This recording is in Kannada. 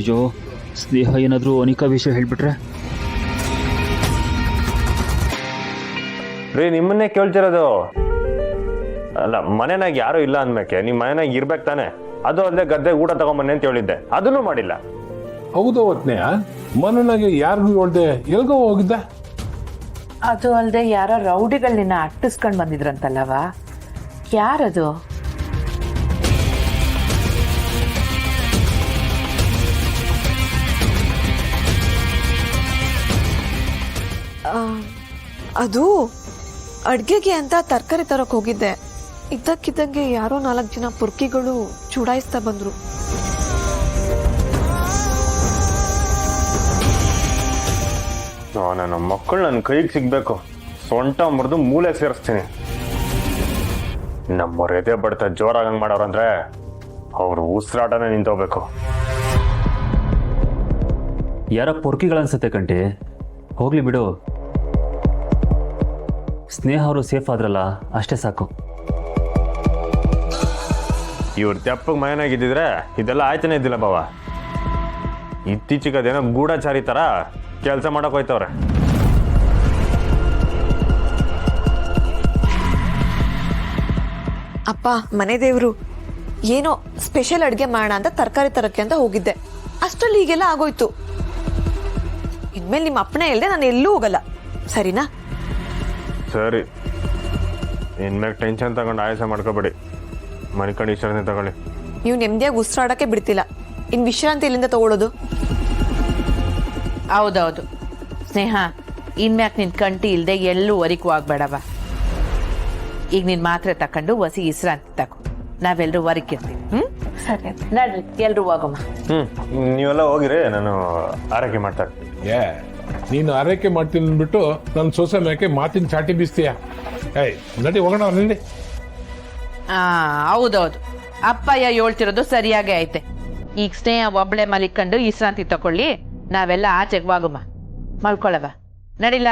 ಅಯ್ಯೋ ಸ್ನೇಹ ಏನಾದರೂ ಅನಿಕಾ ವಿಷಯ ಹೇಳ್ಬಿಟ್ರೆ? ರೀ ನಿಮ್ಮನ್ನೇ ಕೇಳ್ತಿರೋದು. ಅಲ್ಲ ಮನೆನಾಗ ಯಾರು ಇಲ್ಲ ಅಂದ್ಮೇಕೆ ನಿಮ್ಮ ಮನೆನಾಗ ಇರ್ಬೇಕು ತಾನೆ. ಅದು ಅಲ್ಲದೆ ಗದ್ದೆ ಊಟ ತಗೊಂಬನ್ನಿ ಅಂತ ಹೇಳಿದ್ದೆ, ಅದನ್ನು ಮಾಡಿಲ್ಲ. ಹೌದು ಅವತ್ನೆಯ ಮನೆನಾಗೆ ಯಾರಿಗೂ ಹೇಳ್ದೆ ಎಲ್ಗೋ ಹೋಗಿದ್ದೆ? ಅದು ಅಲ್ಲದೆ ಯಾರೋ ರೌಡಿಗಳು ನಿನ್ನ ಅಟ್ಟಿಸ್ಕೊಂಡು ಬಂದಿದ್ರಂತಲ್ಲವ, ಯಾರದು? ಅದು ಅಡ್ಗೆಗೆ ಅಂತ ತರಕಾರಿ ತರಕ್ ಹೋಗಿದ್ದೆ. ಇದ್ದಕ್ಕಿದ್ದಂಗೆ ಯಾರೋ 4 ಜನ ಪುರ್ಕಿಗಳು ಚುಡಾಯಿಸ್ತಾ ಬಂದ್ರು. ನನ್ನ ಮಕ್ಕಳು ನನ್ನ ಕೈಗೆ ಸಿಗ್ಬೇಕು, ಸೊಂಟ ಮುರಿದು ಮೂಲೆ ಸೇರಿಸ್ತೀನಿ. ನಮ್ಮವ್ರ ಎದೆ ಬಡ್ತ ಜೋರಾಗಂಗ್ ಮಾಡೋರಂದ್ರೆ ಅವ್ರು ಉಸಿರಾಟನೇ ನಿಂತೋಗ್ಬೇಕು. ಯಾರ ಪೊರ್ಕಿಗಳನ್ಸುತ್ತೆ ಕಂಟಿ, ಹೋಗ್ಲಿ ಬಿಡು. ಸ್ನೇಹ ಅವರು ಸೇಫ್ ಆದ್ರಲ್ಲ ಅಷ್ಟೇ ಸಾಕು. ಇವ್ರ ತೆಪ್ಪಗೆ ಮನೆಯಾಗಿದ್ದಿದ್ರೆ ಇದೆಲ್ಲ ಆಯ್ತಾನೆ ಇದ್ದಿಲ್ಲ ಬಾವ. ಇತ್ತೀಚೆಗೆ ಅದೇನೋ ಗೂಢಚಾರಿ ಥರ ಕೆಲಸ ಮಾಡಕ್ ಹೋಯ್ತವ್ರೆ. ಅಪ್ಪ ಮನೆ ದೇವ್ರು, ಏನೋ ಸ್ಪೆಷಲ್ ಅಡ್ಗೆ ಮಾಡೋಣ ಅಂತ ತರಕಾರಿ ತರಕ್ಕೆ ಅಂತ ಹೋಗಿದ್ದೆ. ಅಷ್ಟರಲ್ಲಿ ಹೀಗೆಲ್ಲ ಆಗೋಯ್ತು. ಇನ್ಮೇಲೆ ನಿಮ್ಮ ಅಪ್ಪನೇ ಇಲ್ಲದೆ ನಾನು ಎಲ್ಲೂ ಹೋಗಲ್ಲ, ಸರಿನಾ? ಸರಿ, ಇನ್ಮ್ಯಾಗ ಟೆನ್ಷನ್ ತಗೊಂಡು ಆಯಾಸ ಮಾಡ್ಕೋಬೇಡಿ. ಮನೆ ಕಡೆ ವಿಶ್ರಾಂತಿ ತಗೊಳ್ಳಿ. ನೀವು ನೆಮ್ಮದಿಯಾಗಿ ಉಸಿರಾಡಕ್ಕೆ ಬಿಡ್ತಿಲ್ಲ, ಇನ್ ವಿಶ್ರಾಂತಿ ಎಲ್ಲಿಂದ ತಗೊಳ್ಳೋದು? ಹೌದೌದು ಸ್ನೇಹ, ಇನ್ಮ್ಯಾಕ್ ನಿನ್ ಕಂಟಿ ಇಲ್ದೆ ಎಲ್ಲೂ ಹೊರಿಕೂ ಆಗ್ಬೇಡವ. ಈಗ ನಿನ್ ಮಾತ್ರೆ ತಕೊಂಡು ವಸಿ ವಿಶ್ರಾಂತಿ ತಗೋ, ನಾವೆಲ್ಲರೂ ಹೊರಕಿರ್ತೀವಿ. ಸರಿ ನಡ್ರಿ ಎಲ್ರು ಹೋಗಮ್ಮ. ನೀವೆಲ್ಲ ಹೋಗಿರಿ, ನಾನು ಆರೈಕೆ ಮಾಡ್ತಾ ಇರ್ತೀನಿ. ನೀನು ಆರೈಕೆ ಮಾಡ್ತೀನಿ ಅಂದ್ಬಿಟ್ಟು ನನ್ನ ಸೊಸೆ ಮೇಕೆ ಮಾತಿನ ಚಾಟಿ ಬೀಸ್ತೀಯ. ನಡಿ ಹೋಗೋಣ ನಿಂಡಿ. ಹೌದೌದು, ಅಪ್ಪಯ್ಯ ಹೇಳ್ತಿರೋದು ಸರಿಯಾಗೇ ಐತೆ. ಈಗ ಸ್ನೇಹ ಒಬ್ಳೆ ಮಲಿಕೊಂಡು ವಿಶ್ರಾಂತಿ ತಕೊಳ್ಳಿ, ನಾವೆಲ್ಲ ಆಚೆಗೆ ಹೋಗಮ್ಮ. ಮಲ್ಕೊಳ್ಳವ, ನಡಿಲ್ಲ.